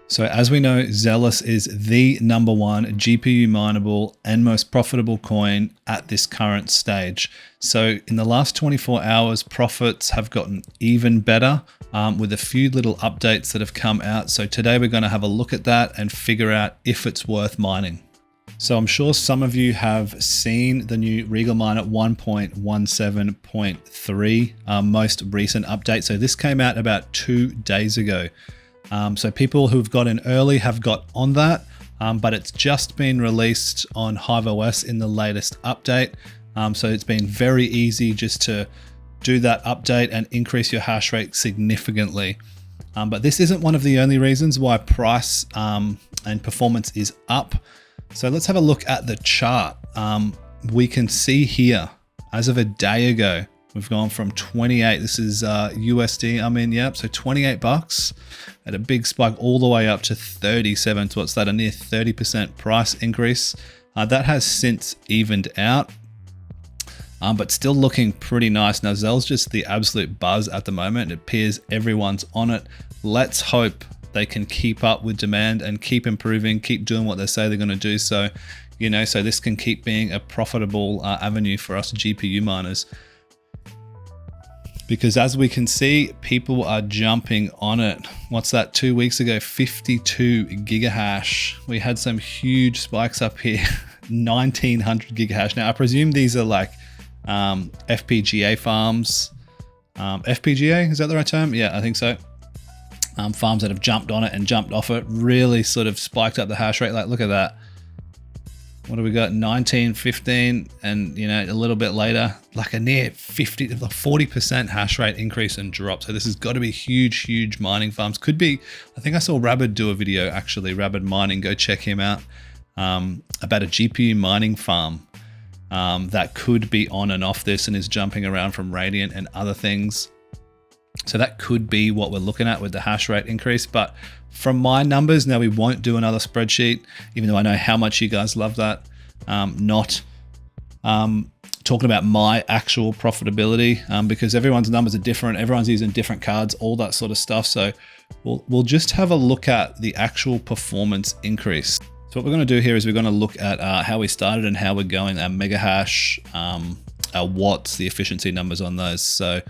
So as we know, Xelis is the #1 GPU mineable and most profitable coin at this current stage. So in the last 24 hours, profits have gotten even better with a few little updates that have come out. So today we're going to have a look at that and figure out if it's worth mining. So I'm sure some of you have seen the new Rigel mine at 1.17.3 most recent update. So this came out about 2 days ago. So people who've got in early have got on that, but it's just been released on Hive OS in the latest update. So it's been very easy just to do that update and increase your hash rate significantly. But this isn't one of the only reasons why price and performance is up. So let's have a look at the chart. We can see here, as of a day ago, we've gone from 28, this is USD, yep, so 28 bucks at a big spike all the way up to 37. So what's that, a near 30% price increase? That has since evened out, but still looking pretty nice. Now, Zel's just the absolute buzz at the moment. It appears everyone's on it. Let's hope they can keep up with demand and keep improving, keep doing what they say they're gonna do. So, so this can keep being a profitable avenue for us GPU miners. Because as we can see, people are jumping on it. What's that, 2 weeks ago, 52 gigahash. We had some huge spikes up here, 1900 gigahash. Now I presume these are like FPGA farms. FPGA, is that the right term? Yeah, I think so. Farms that have jumped on it and jumped off it, really sort of spiked up the hash rate. Like, look at that. What do we got? 19, 15, and a little bit later, like a near 40% hash rate increase and drop. So this has got to be huge mining farms. Could be, I think I saw Rabid do a video actually, Rabid Mining, go check him out, about a GPU mining farm that could be on and off this and is jumping around from Radiant and other things. So that could be what we're looking at with the hash rate increase. But from my numbers, now we won't do another spreadsheet, even though I know how much you guys love that. Not talking about my actual profitability because everyone's numbers are different. Everyone's using different cards, all that sort of stuff. So we'll just have a look at the actual performance increase. So what we're going to do here is we're going to look at how we started and how we're going, our mega hash, our watts, the efficiency numbers on those. So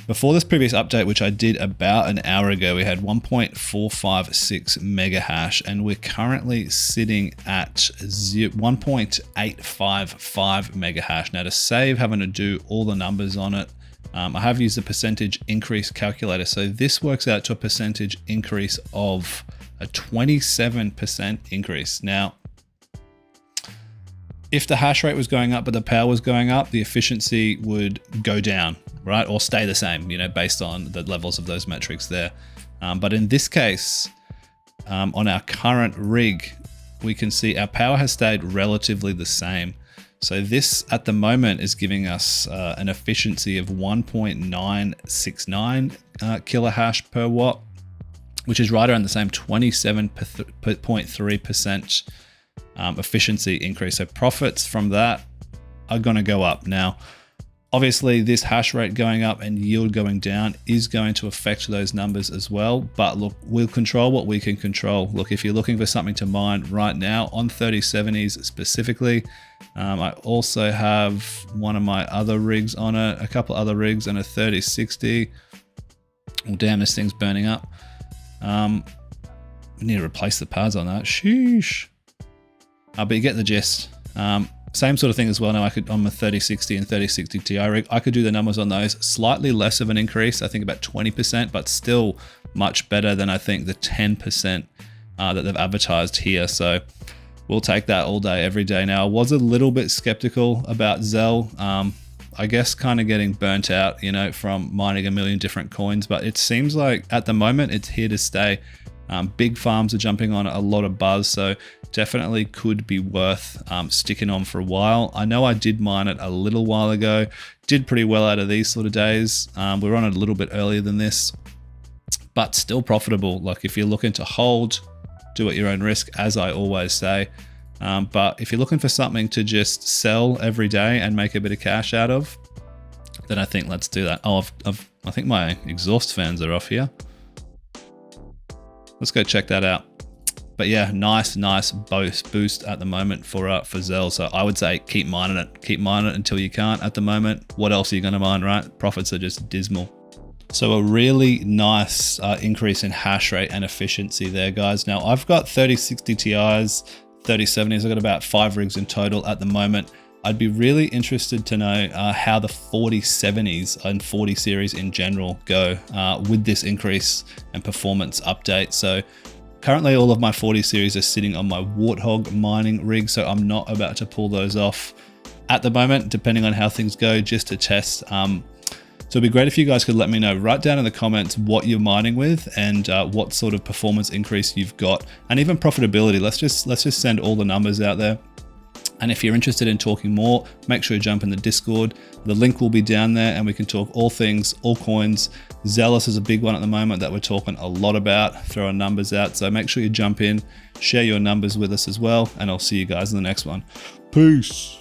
before this previous update, which I did about an hour ago, we had 1.456 mega hash, and we're currently sitting at 1.855 mega hash. Now to save having to do all the numbers on it, I have used the percentage increase calculator. So this works out to a percentage increase of a 27% increase. Now, if the hash rate was going up, but the power was going up, the efficiency would go down, right? Or stay the same, based on the levels of those metrics there. But in this case, on our current rig, we can see our power has stayed relatively the same. So this at the moment is giving us an efficiency of 1.969 kilohash per watt, which is right around the same 27.3% efficiency increase. So profits from that are going to go up. Now, obviously this hash rate going up and yield going down is going to affect those numbers as well. But look, we'll control what we can control. Look, if you're looking for something to mine right now on 3070s specifically, I also have one of my other rigs on it, a couple other rigs and a 3060. Oh, damn, this thing's burning up. We need to replace the pads on that. Sheesh. But you get the gist. Same sort of thing as well. Now I could, on my 3060 and 3060 Ti rig, I could do the numbers on those. Slightly less of an increase, I think about 20%, but still much better than I think the 10% that they've advertised here. So we'll take that all day, every day. Now I was a little bit skeptical about Zel. I guess kind of getting burnt out, from mining a million different coins, but it seems like at the moment it's here to stay. Big farms are jumping on a lot of buzz, so definitely could be worth sticking on for a while. I know I did mine it a little while ago, did pretty well out of these sort of days. We're on it a little bit earlier than this, but still profitable. Like if you're looking to hold, do at your own risk, as I always say. But if you're looking for something to just sell every day and make a bit of cash out of, then I think let's do that. Oh, I think my exhaust fans are off here. let's go check that out. But yeah, nice boost at the moment for Xelis. So I would say keep mining it. Keep mining it until you can't at the moment. What else are you going to mine, right? Profits are just dismal. So a really nice increase in hash rate and efficiency there, guys. Now I've got 3060 Ti's, 3070s. I've got about 5 rigs in total at the moment. I'd be really interested to know how the 4070s and 40 series in general go with this increase and performance update. So currently all of my 40 series are sitting on my Warthog mining rig, so I'm not about to pull those off at the moment, depending on how things go, just to test. So it'd be great if you guys could let me know right down in the comments what you're mining with and what sort of performance increase you've got, and even profitability. Let's just send all the numbers out there. And if you're interested in talking more, make sure you jump in the Discord. The link will be down there and we can talk all things, all coins. Xelis is a big one at the moment that we're talking a lot about, throwing numbers out. So make sure you jump in, share your numbers with us as well, and I'll see you guys in the next one. Peace.